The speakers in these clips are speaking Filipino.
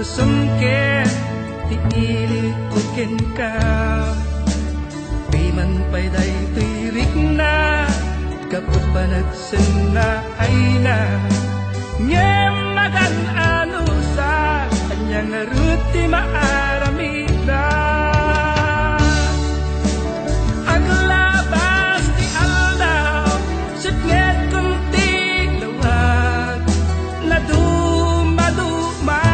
Sungkit ti ilikukin ka Piman pa'y day tirik na Kapot pa nagsena ay na Ngem magan ano sa Kanyang ruti maaramida Aglabas ti aldaw Sipnget kong tiglawan Na dumaduma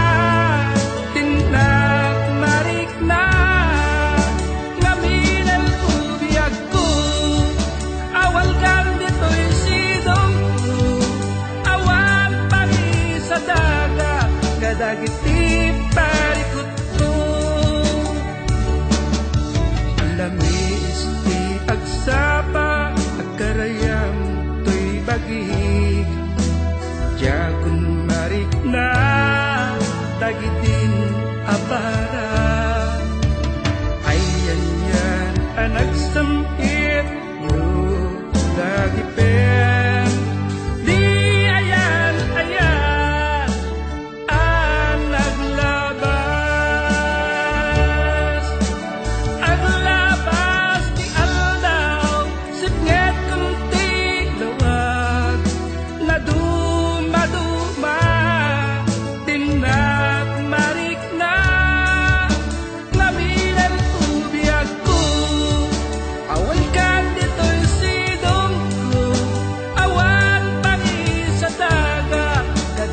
Dagiti parikot ko Lamis ti agsapa Agkarayam to'y bagig Diakon marik na Dagitin abara Ayan yan anak sampit Yo dagipen Di ayan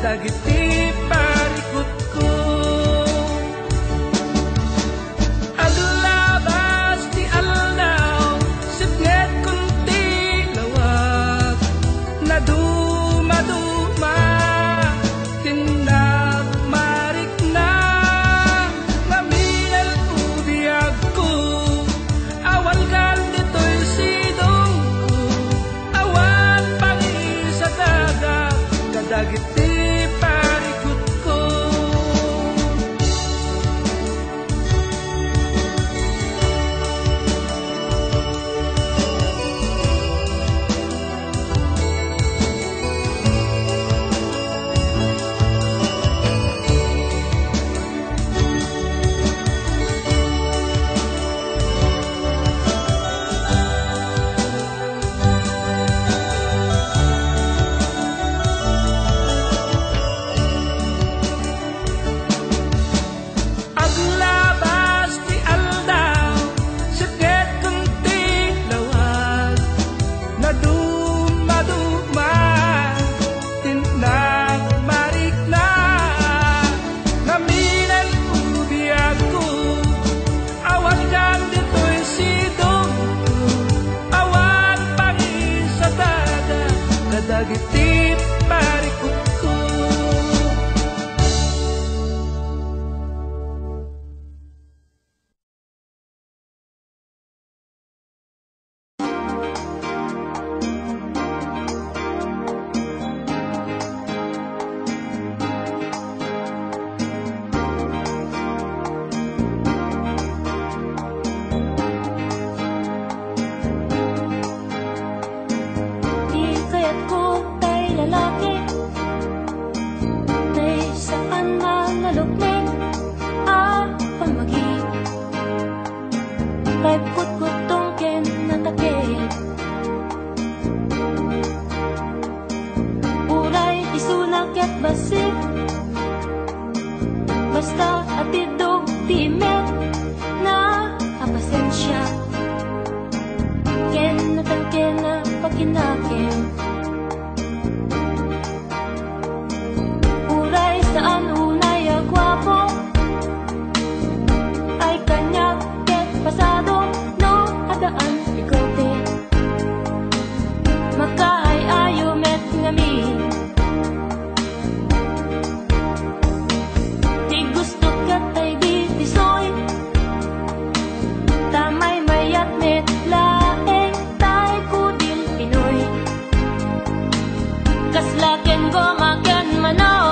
Dagiti parikot ko Aglabas ti aldaw Sipnget kong tilawag Na dumaduma Tinagmarik na Ngaminal ubiyag ko Awal kan dito'y sidong ko Awan pangisa dagat Kadagiti Dagiti parikot ko Basta atidog timet na apasensya Ken natangken na pakinakin Uray saan unay agwapo Ay kanyak ket pasado no adaan ikote Makaay ayo met ngamin Kaslaken go magan manaw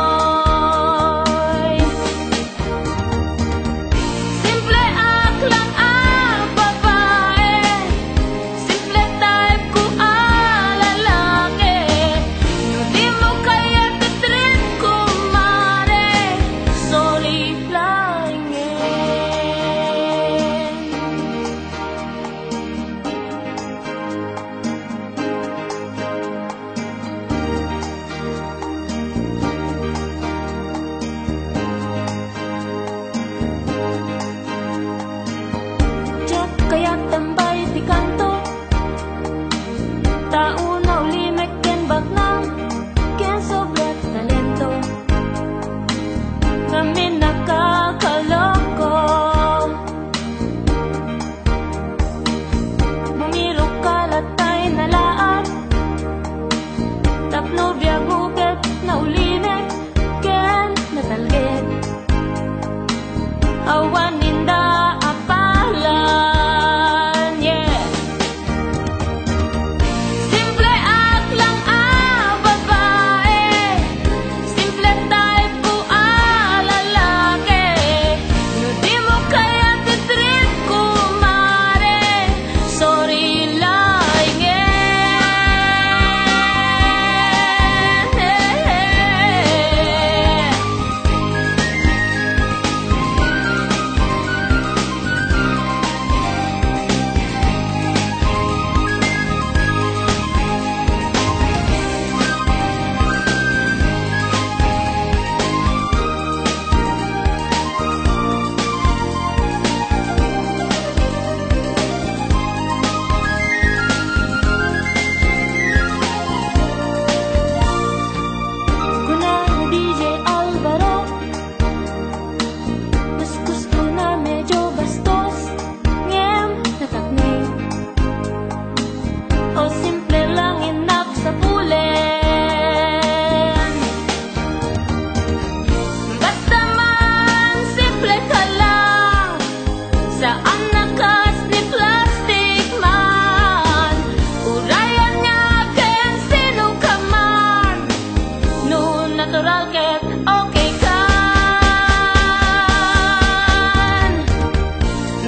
natural ket okay kan.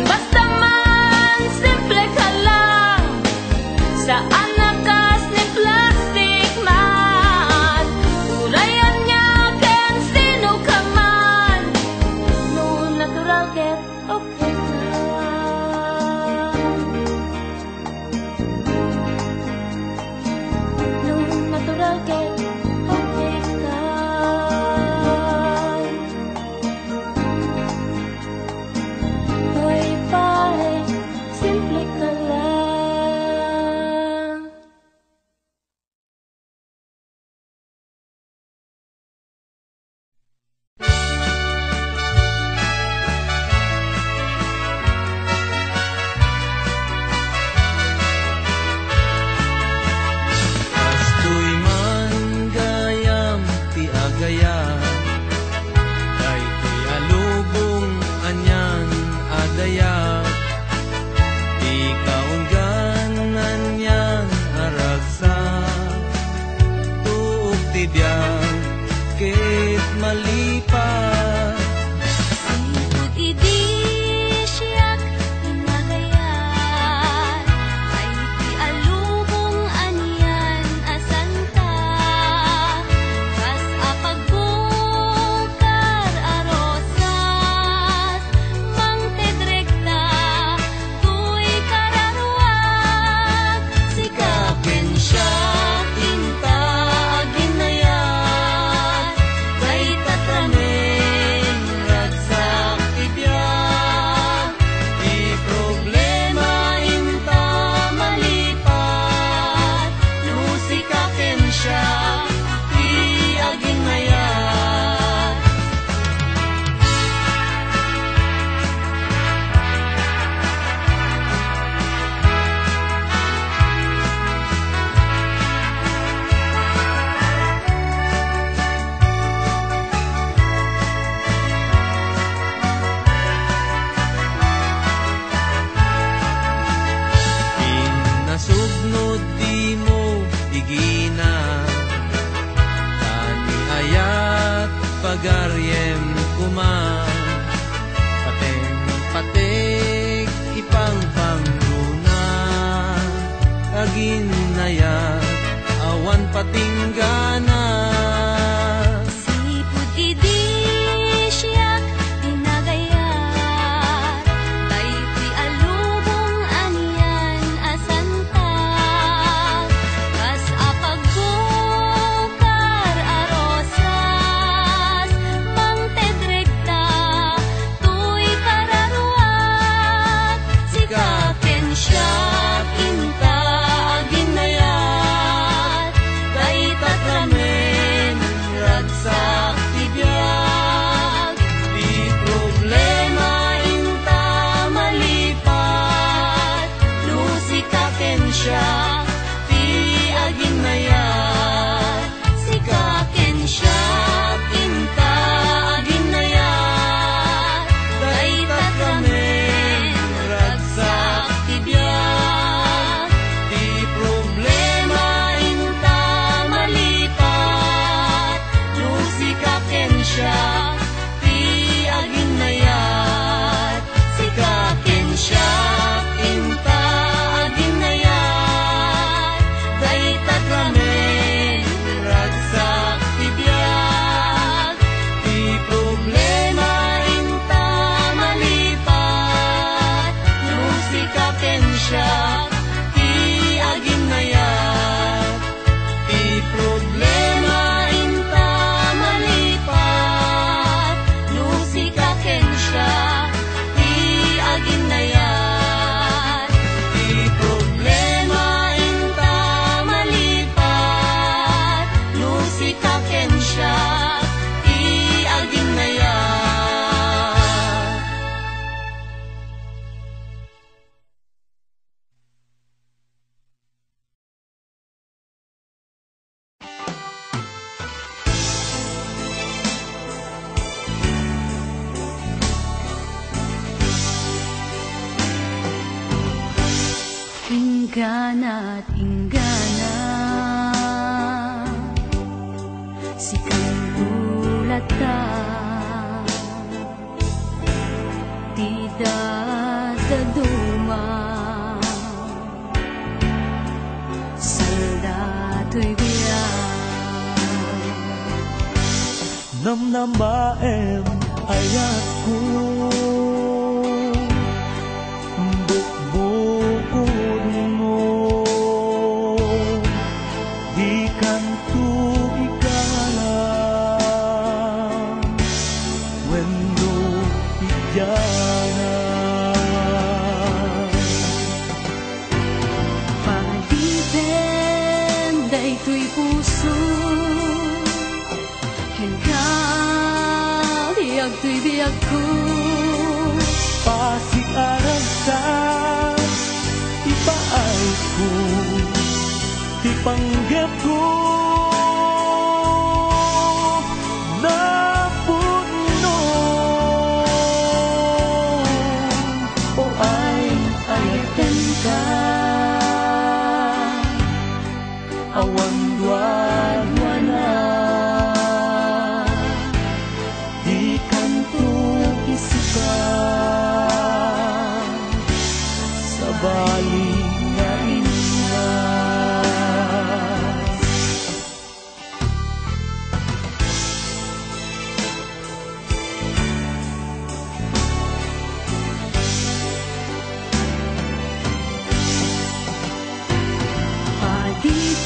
Basta man simple ka lang, saan nakas ni plastic man. Tulayan niya ken sino ka man, no natural ket okay kan. No natural ket okay kan. Hoy pare, simple ka lang. Kastoy man gayam ti agayan, daytoy alubong anyan adaya. Di kaungganan yan aragsa, tuog ti biyag ket malipat. Sipot idi siyak inagayan, ay ti alubong anian asanta. Kas apagbukar arosas, mangtedrekta tuy kararuag. Sikapin siya inta aginayan, kay tatramen Ragsak ti biyag, di problema inta malipat. Lusikaken siya ti aginayan. Pinasugnod di mo igina, tani ayat pagaryem kuma. Paten-patek ipang pangruna, aginayat awan patinggana. Sipot idi siyak inagayan, tay ti alubong anian asanta. Kas apagbukar arosas, mangtedrekta tuy kararuag. Sikapin siya inta aginayat, kay tatramen Ragsak ti biyag, di problema inta malipat. Lusikaken siya ti aginayat, Sikaken siya inta aginayat. kay tatramen Ragsak ti biyag, di problema inta malipat. Lusikaken siya ti aginayat, sikaken siya inta aginayat. Kay tatramen ragsak ti biyag, di problema inta malipat. Lusikaken siya ti aginayat, di problema inta malipat. Lusikaken siya ti aginayat, di problema inta malipat. Lusikaken siya ti aginayat. Inggana't inggana, si Kanto mata tidak daduma saldato'y biyak Namnamaem ayat ko bukbukod mo di kanto ikalam wendo igyanan Pagdiben daytoy puso Hanggang iyagto'y biyag ko Pasiarag sa ipaay ko Ipanggap ko na puno O ay ayatan ka Awan duwan-duwana Di kanto isukan Sa baling na ingas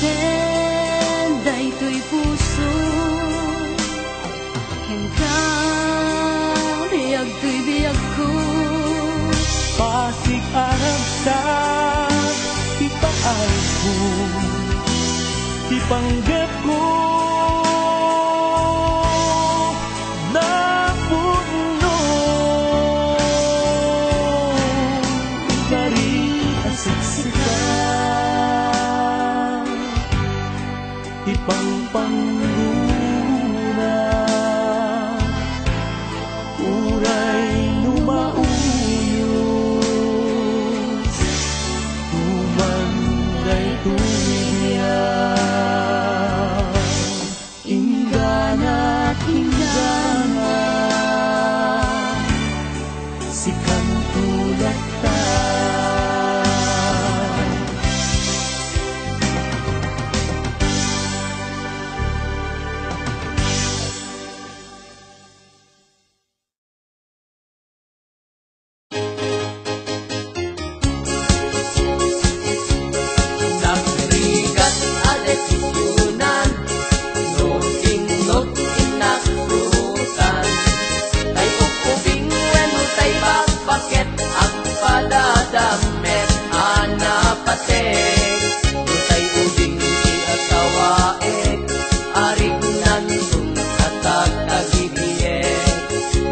Pagdiben daytoy puso Hanggang iyagto'y biyag ko Pasig-arag sa ipaay ko Ipanggap ko na puno Dari asiksikan Ipangpangguna Uray lumauyos Tumanday tumiyak Ingana't ingana Si Kantulatan Nagrigat a desisyonan No sinot inakrutan Tay ukubing weno tay bakbakit Ang padadamet anapatek No tay ubing iasawaek Arig nandun katag agibiyek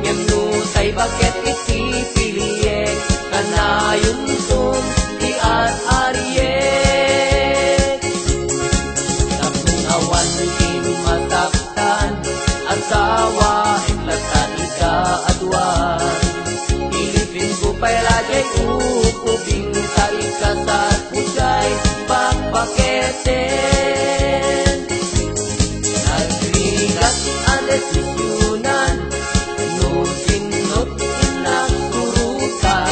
Ngem no tay bakit isipiliyek Kanayon sum iat-ariyek Nakunawan din masaktan Asawa iklatan ika-adwan Pilipin ko pailagay ukubing Sa ikasat pusay bakbaketen Nagrigat ang desisyonan No sinot inaksurutan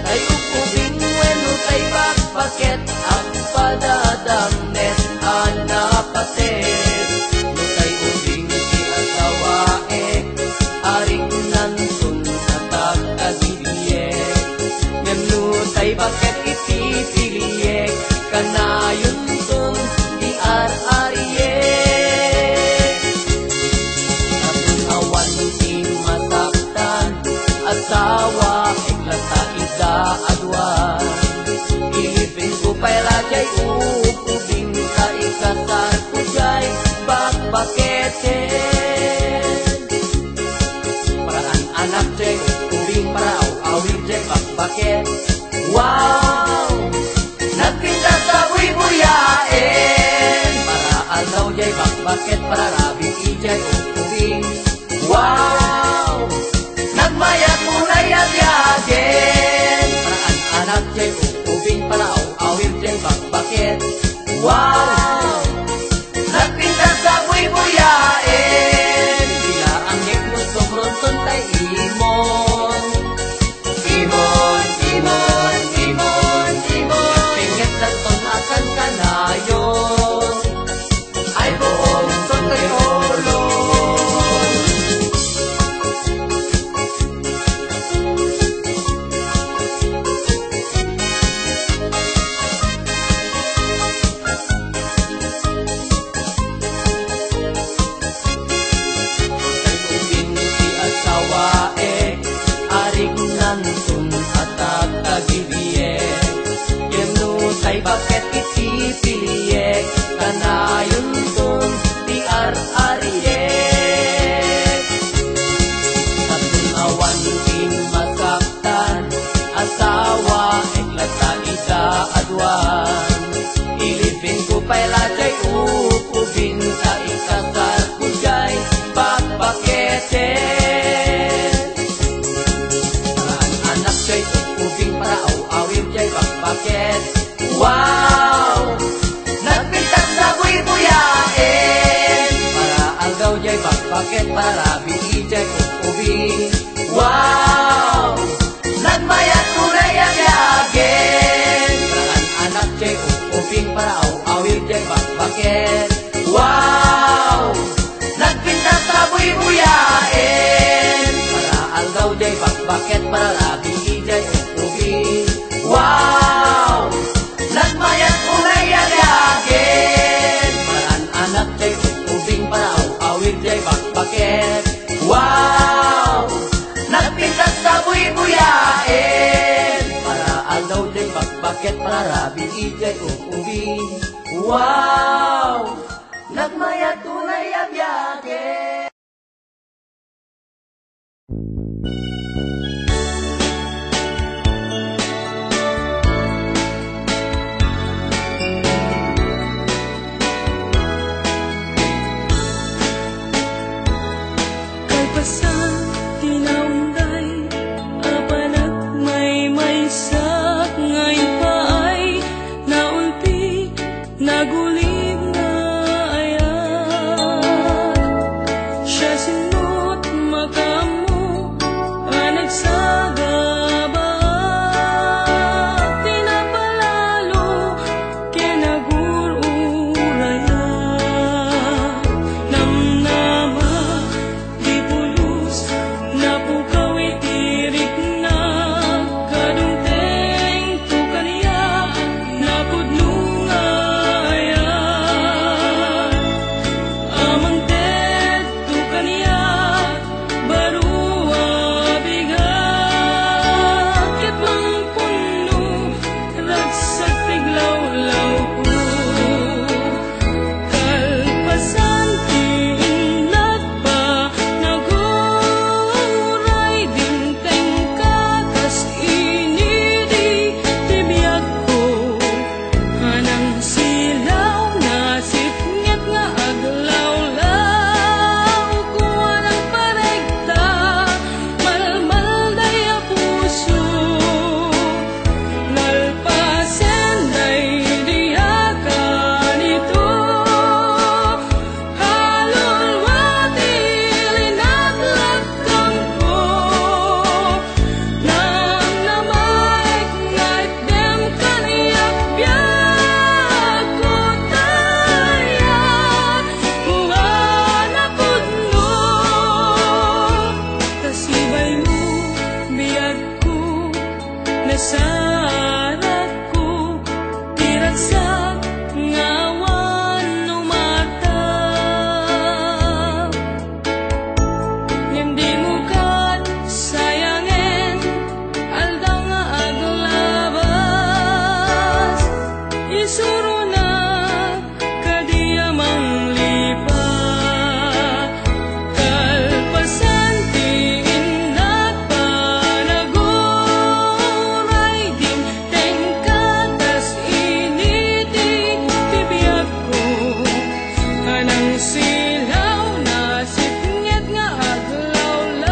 Ay ukubing weno tay bakbakit Ang padadamnet anapatet No tay ubing iasawaek Aring nandun sa tag-agibiyek Ngem no tay bakit ipipiliyek Kanayon sum di ar-ariyek Nakunawan di masaktan Asawa iklata ika-adwan Pilipin ko pailagay ukubing Sa ikasar ko jay bakbaketen Paraan anak jay ukubing Para aw-awin jay bakbaket Wow! Nagpinta sa buy-buyain Para aldaw jay bakbaket Para rabing ijay ukubing Wow! Nagmayat mo na yag-yagin Paraan anak jay ukubing Para aw-awin jay bakbaket Wow! Nagpinta sa buy-buyain Bila pararabi ijay ubing. Wow! Nagmayat tunay ang yagin, paraan anak jay ubing para awir jay bakbaket. Wow! Nagpinta sa buy-buyain, para aldaw jay bakbaket pararabi ijay ubing. Wow! Nagmayat tunay ang yagin, paraan anak jay ubing para awir jay bakbaket. Wow! Nagpintas sa buy-buyain, para aldaw jay bakbaket pararabi ijay ubing. Wow! Nagmayat tunay ang yagin. Kalpasan, tinaunday, apanag may sak, ngayon pa ay naulpi, nagulim na ayan. Siya sinot makamu, nagsagaba, tinapalalo, kinagururaya. Namnama, di pulos, napukaw itirik na, kadungteng tukaniya, napudnungayan. Amang tet tukaniya, barua bigat, ket mang puno, ragsak tiglaw-law ko. Kalpasan tinlag pa, naguray din tengkatas inidi, tibiyag ko. Hanang silaw na sipnget nga aglawlaw, kuha ng paregta, malmal-day a puso. Nalpasen day diyaka nito, halulwati linaglagkang ko. Nang namaik ngait dem kaniyak biyak ko tayat, kuha na pudno. Kasibay mo biyag ko, nasarat ko, tiragsak ngawan umatap. Hindi mo kat sayangin, aldaw nga aglabas, isuro na kadiyamang lipa. Kalpasan tinag pa, naguray din tengkatas initi, tibiyag ko. Hanang silaw na sipnget nga aglawlaw,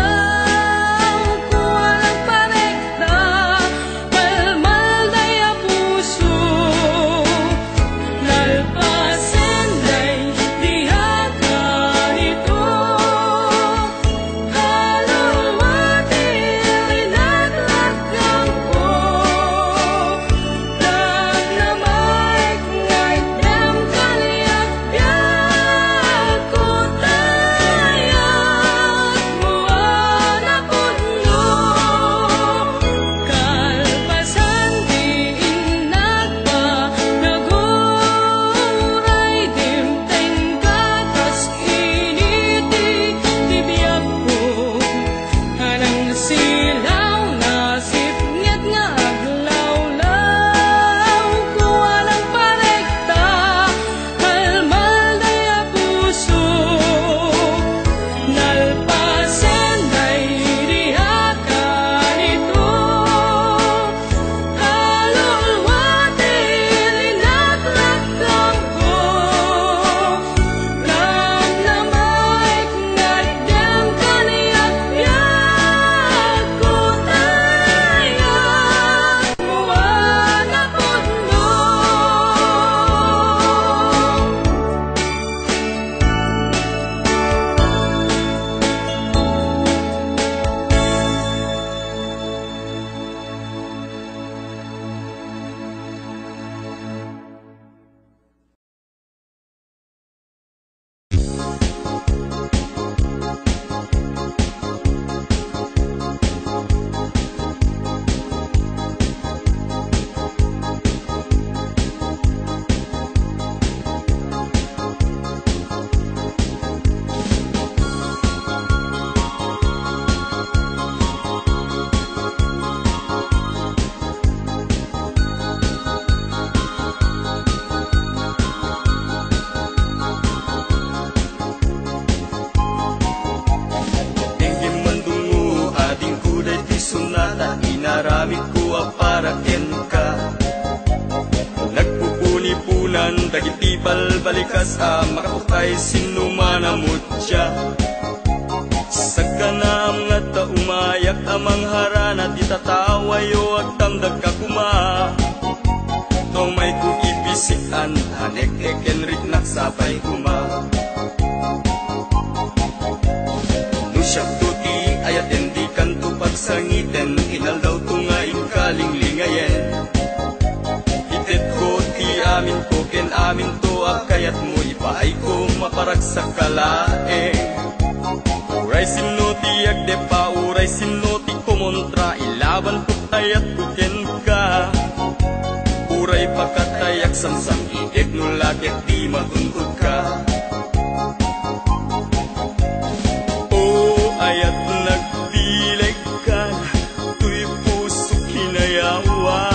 balikas makatutay sinuman amutya. Sa kanam nga ta umayak amang harana di tatawayo ag tamdag kakuma. Tong may ku ibisikan hanek ekenrik naksapay kuma. Nusyak tuti ayat endi kanto pagsangiten inal daw tungain kalinglingayen. Itet ko ti amin ko ken amin to akayat mo ipaay ko maparag sa kalae. Uray sinuti agdepa uray sinuti kumontra ilaban ko ayat ko ken ka. Uray pagkatayak samsam idek nulagyak di matuntut ka. Ayat nagdileg ka, tuy puso kinayawa.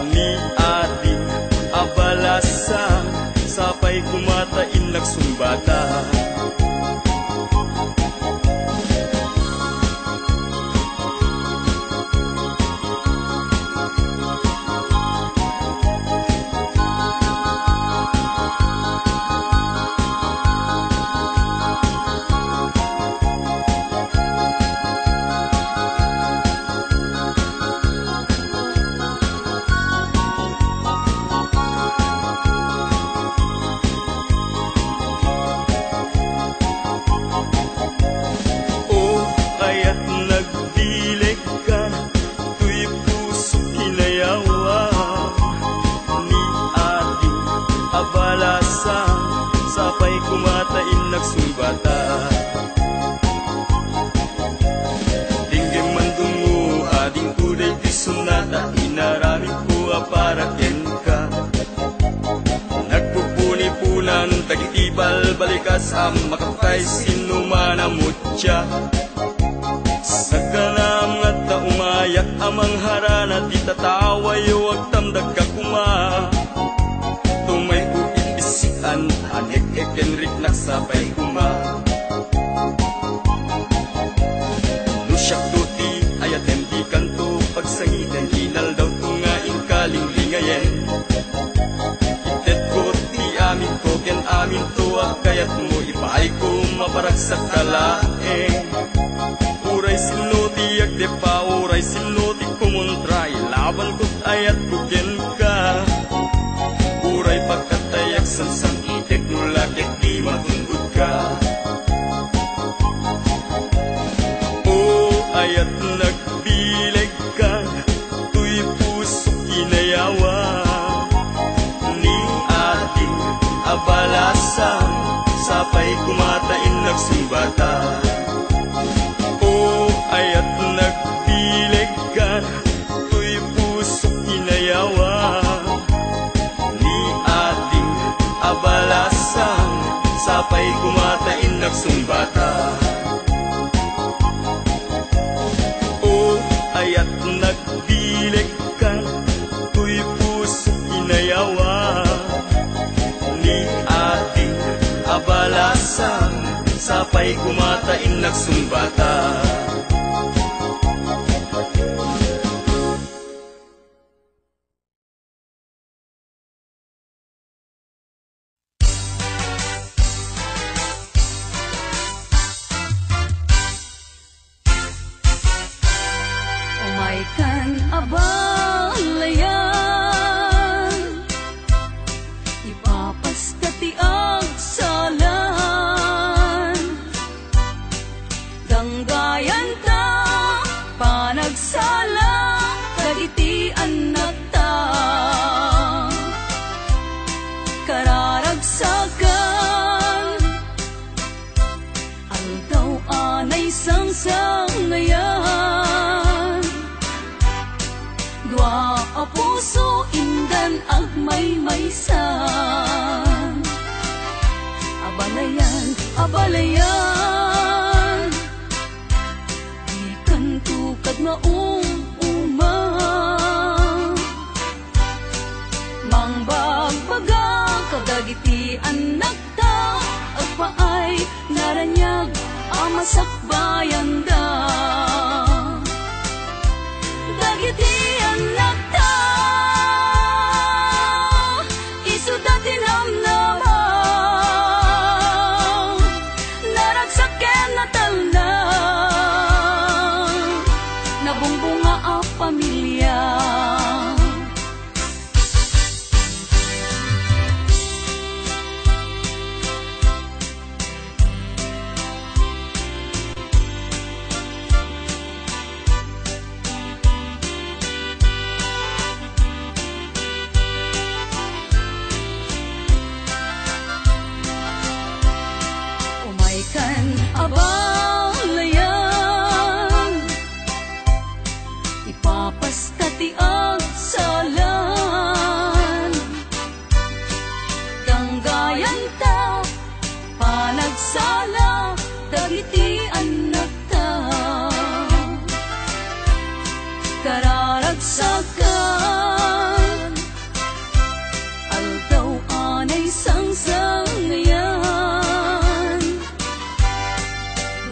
Ni ating abalasa, sapay kumatain nagsumbata. Sapay kumatain nagsumbata. Dinggim mandungo ading kuday di sunata. Inarami ko aparaken ka. Nagpupuni-punan tagitibal balikas makakay sinuman amutya. Sa kanam nga ta umayak amang harana di tatawayo ag tamdag kakuma. Tumay uibisikan hanek ekenrik naksapay kuma. Nusyak tuti ayat endi kanto pagsangiten inal daw tungain kalinglingayen. Itet ko ti amin ko ken amin to akayat mo ipaay ko maparag sa kalae. Uray sinuti agdepa uray sinuti kumontra ilaban ko ayat ko ken ka. Uray pagkatayak samsam idek nulagyak di matundod ka. Ayat nagdileg ka, tuy puso kinayawa. Ni ating abalasan, sapay kumatain nagsumbata. Ayat nagdileg ka, tuy puso kinayawa. Ni ating abalasan, sapay kumatain nagsumbata. Ayat nagdileg ka, tuy puso kinayawa. Ni ating abalasan, sapay kumatain nagsumbata. Abalayan, ipapastati ang salan. Danggayan ta, panagsala, kagitian na ta. Kararagsakan, aldaw anay sangsangayan. Dua a puso indan agmay-maysan. Abalayan, abalayan, ikan tukad maumuma. Mangbagbaga kadagitian nagta, agpaay naranyag amasakbayan da. Dagitian nagta, isu dati namnam. abalayan, ipapastati ang salan. Tanggayan ta, panagsala, dagiti anak ta. Kararagsakan, aldaw anay sangsangayan.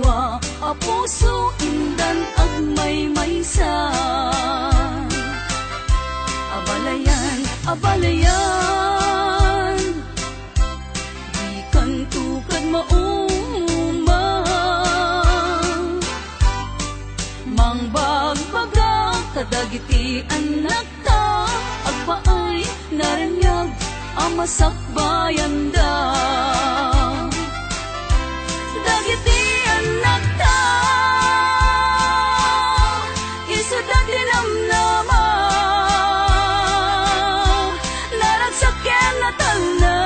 Dua a puso indan agmay maysan. Abalayan, abalayan, di kan tukad mauma. Mangbagbaga kadagiti anak ta, agpaay naranyag amasakbayan da. Dagiti anak ta, isuda tinamnama, naragsaken na talna,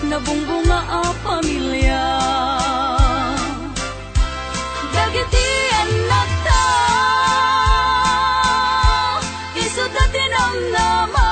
nabungbunga a pamilya. Dagiti anak ta, isuda tinamnama,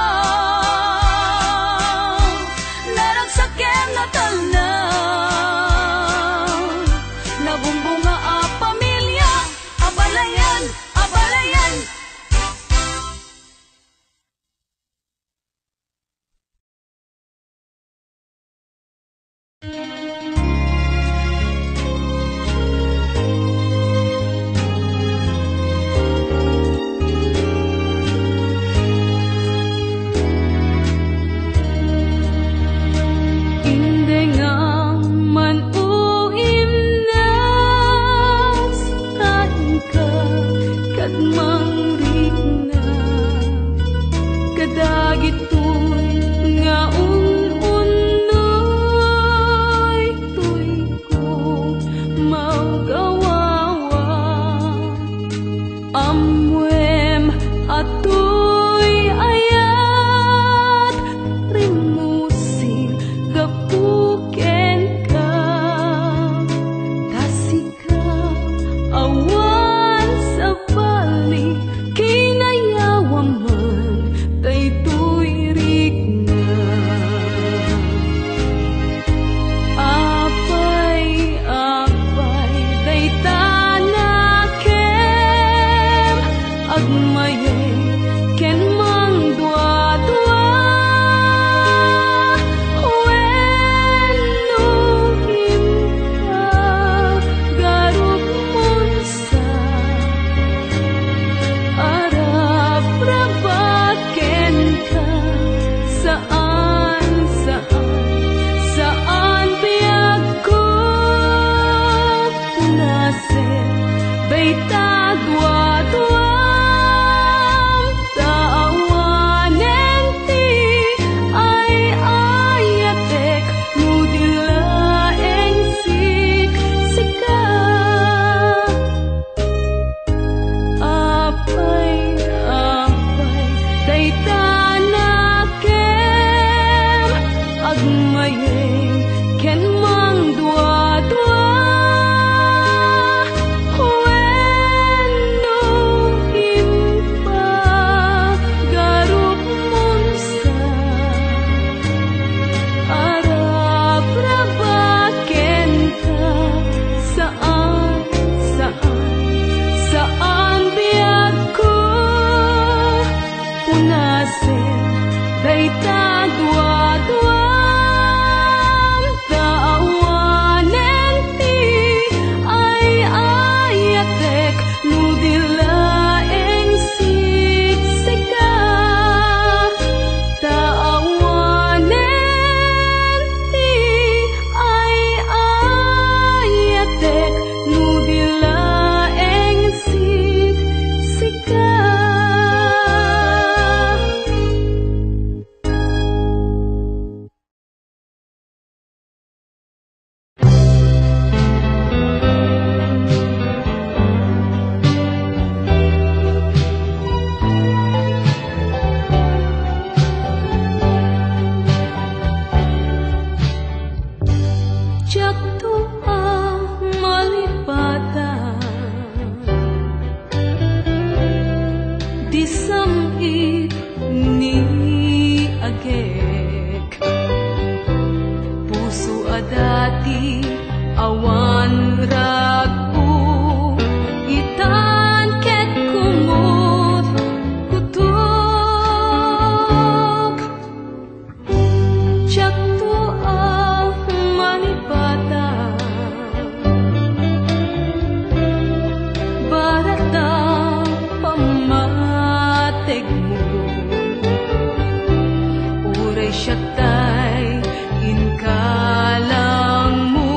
to ang malipatan, di samit ni agek, puso adati awan ragu, itan ket kumot kutuk, jak to ang manipatan, barata pamatig mo, uray siya tay inkalang mo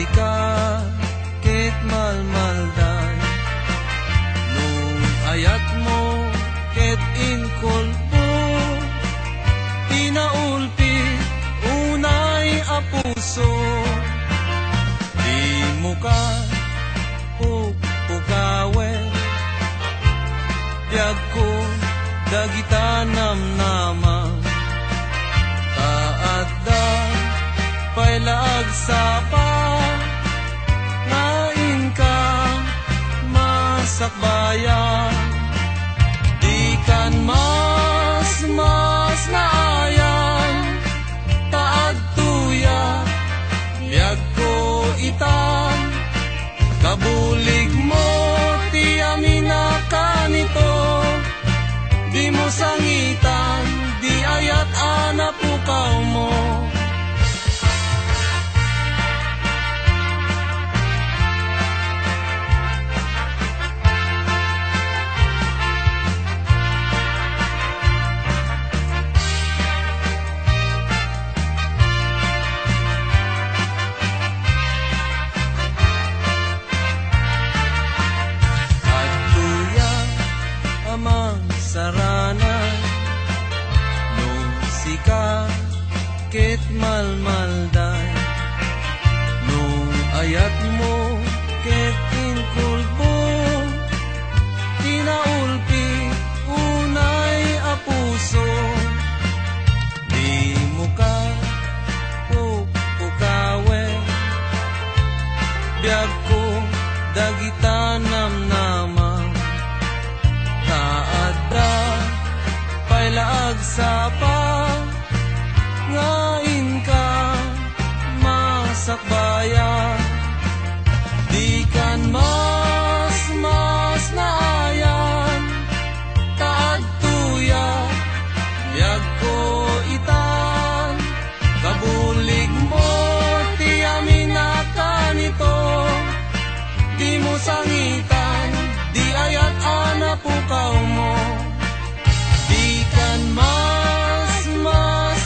sika ket malmaldan nung ayat mo ket inkolpo tinaulpi unay a puso di mo ka pukawen biag ko dagita namnaman taadda pailaag sapa ngain ka masakbayan di kan mas naayan taad tuya biag ko itan kabulig mo ti amina kanito di mo sangitan di ayat anapukaw mo saranan nung sika ket malmalday nung ayat mo ket inkulbo tinaulpi unay a puso di mo ka pukawen biag ko dagita namnaman taadda pailaag sapa ngain ka masakbayan di kan mas naayan taad tuya biag ko itan kabulig mo ti amina kanito di mo sangitan di ayat anapukaw mo di kan mas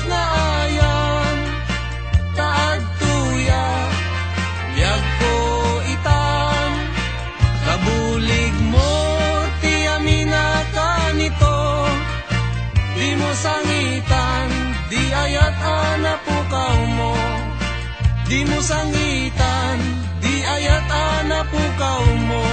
naayan taad tuya biag ko itan kabulig mo ti amina kanito di mo sangitan di ayat anapukaw mo di mo sangitan di ayat anapukaw mo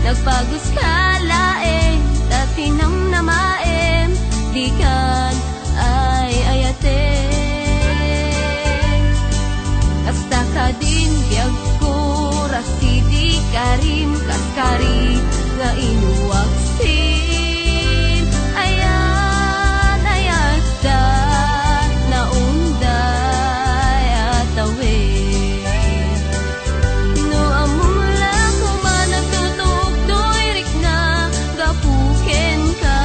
Nagpagos ka laeng, tatinam na maem, di kan ay ayaten. Kasta ka din biag ko, rasidi karim kaskari, nga inuwag sin. Ayan, ayat da, naunday at awin. No amula ko man nagtutok doy rik na gapuken ka.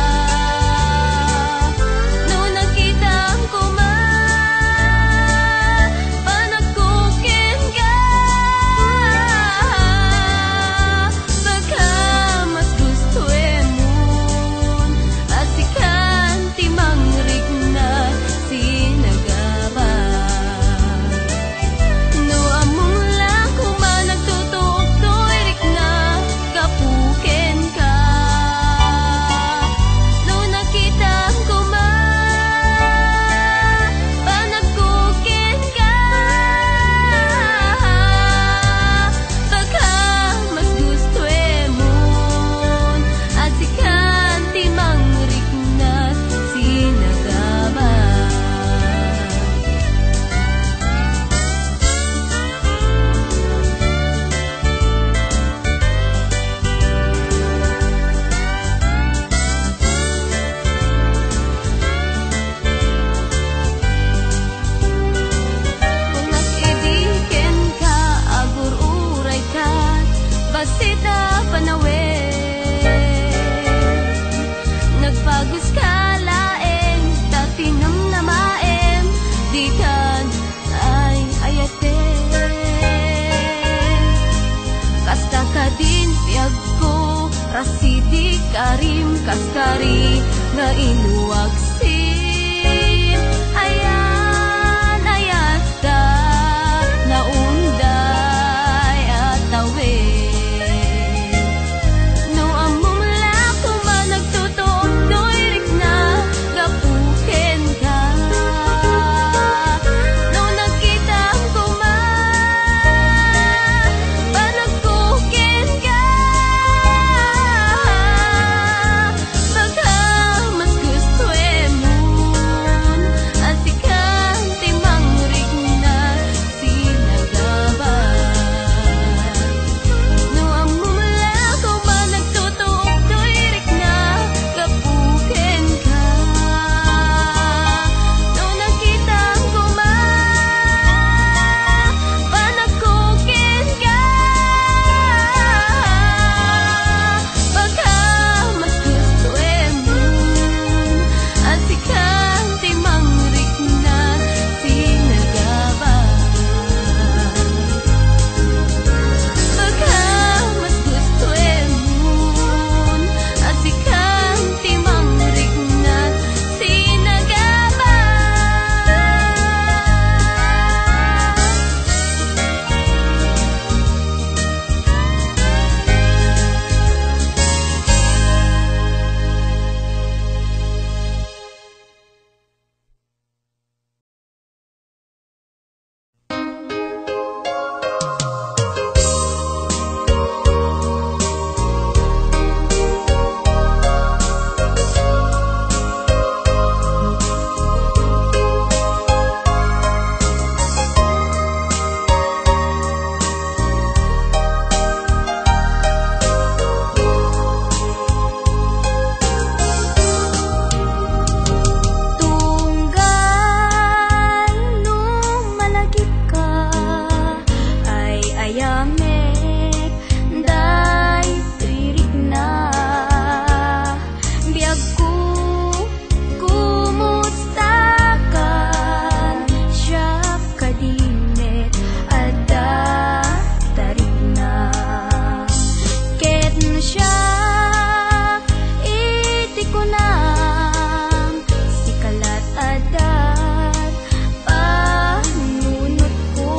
No nakita ko man panagkuken ka. Baka Sidik karim kaskari nga inuwagsin. Ayan, ayasta na unday at tawin. No among lako man nagtutok doirik na gapuken ka. No nakita ko man panagpuken ka. Baka mas gusto emun at ikan timang rig na sinagaban. No among lako man nagtutok doirik na gapuken ka. No nakita ko man panagpuken ka. Baka mas gusto emun at ikan timang rig na sinagaban. Baka mas gusto emun at ikan timang rig na sinagaban. Tunggal nung malagip ka ay ayamek day tirik na. Biyag ko kumusta ka siya kadinit adda tarik na. Ket na siya iti ko na sikalat adat panunot ko.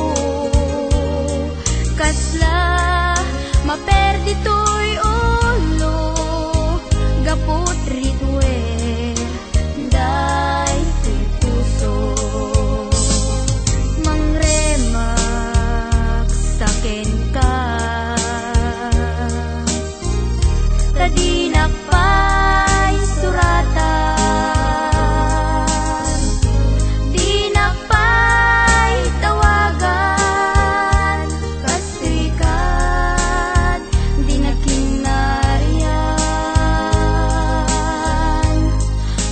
Kasla maperdi to'y ulo gapot ritwe day to'y puso. Mangremak saken ka tadinak pa'y suratan, dinak pa'y tawagan, kasrikan dinak kinarian.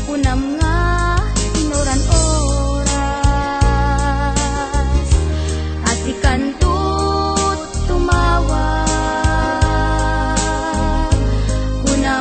Unam nga inuran oras at ikantut tumawag. Una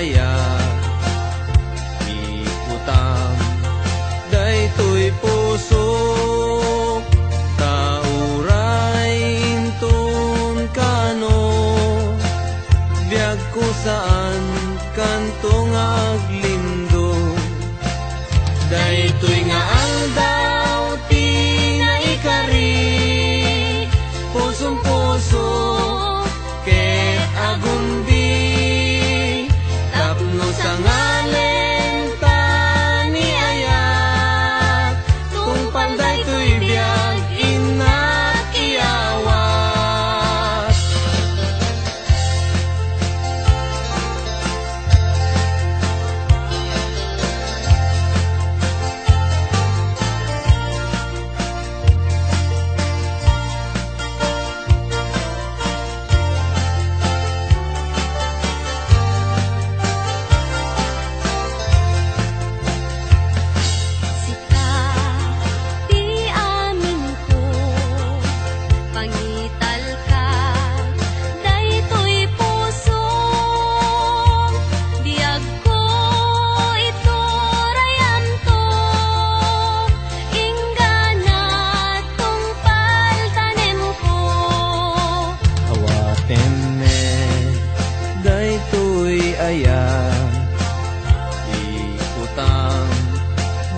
aya iutang daytoy puso tauray intun kano biag ko saan kantong aglindo daytoy nga aldaw ti naikari pusong puso ket agumbi tapno sa ngalen ta ni ayat tungpal daytoy biag inak iyawas Sita, di amin ko, pangital ka, daytoy puso, biag ko ito rayam to, ingana tungpal tanem ko. awaten me daytoy aya iutang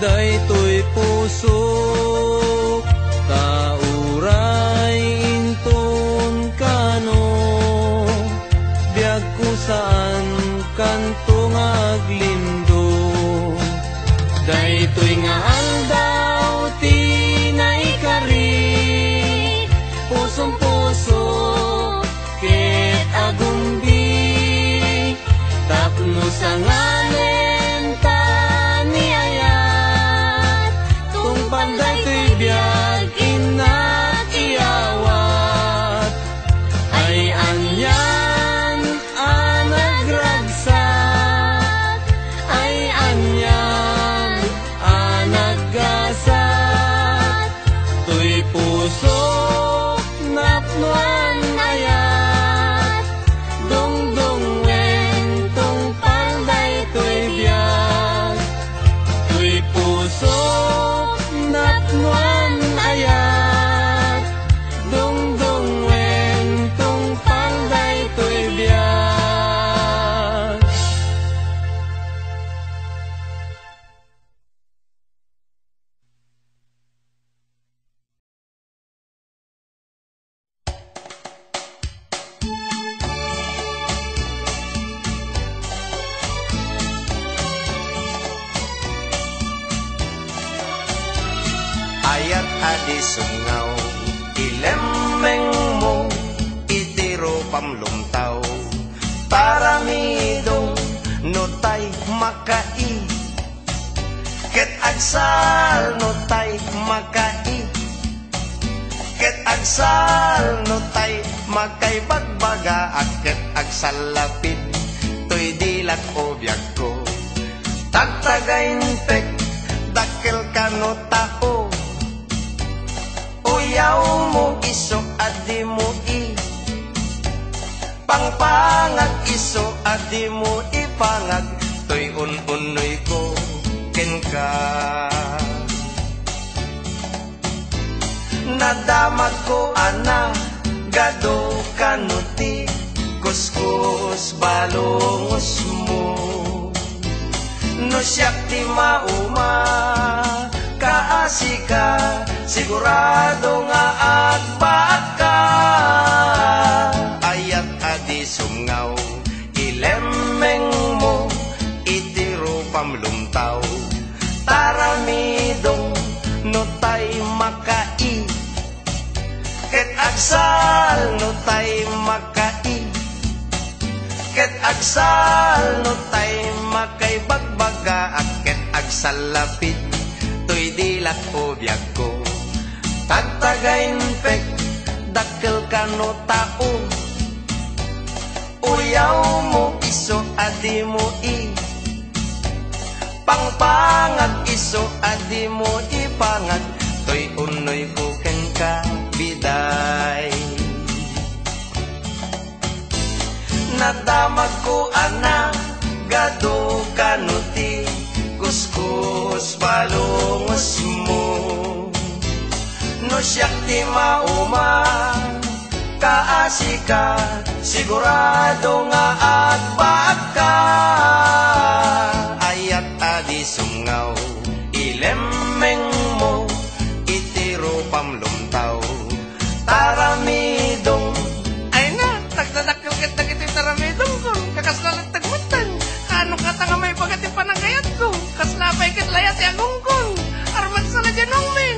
daytoy puso tauray intun kano biag ko saan kantong aglindo daytoy nga aldaw ti naikari pusong puso ket agumbi tapno sa ngalen ta ni ayat tungpal daytoy biag inak iyawat ay anyan anagragsak ay anyan anaggasat tuy puso napnuan ayat dongdongwen tungpal daytoy biag tuy puso napnuan ayat dongdongwen tungpal daytoy biag Ayat adi sungaw ilemeng mo itiro pamlumtaw paramidong notay makai ket agsal notay makai ket agsal notay makay bagbaga ket agsal lapit toy dilat o biag ko tagtagain pek dakkel kano tao uyaw mo iso adi mo i pangpangag iso adi mo ipangag toy unoy ko ken ka nadamag ko ana gado kanuti kuskus balongos mo no siyak ti mauma kaasika sigurado nga agbaat ka ayat adi sumngaw ilemeng mo itiro pamlumtaw taramidong notay makai ket agsal notay makai ket agsal notay makay bagbaga ket agsal lapit toy dilat o biag ko tagtagain pek dakkel kano tao uyaw mo iso adi mo i pangpangag iso adi mo ipangag toy unoy ko ken ka biday nadamag ko ana mauma kaasika sigurado nga agbag ka ayat adi sungaw ilemeng mo itiro pamlumtaw taramidong Ay na, tagdadakil kat nagitim taramidong ko. Kakaslalat tagmutan. Kano ka nga may pagati panagayat ko. Kaslapay kat layat yagong kong. Armat sa na dyanong min.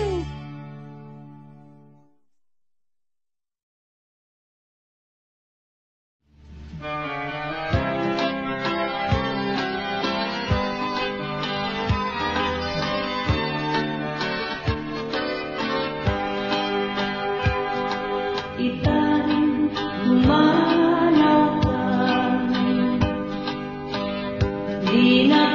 Itan humanaw ka di na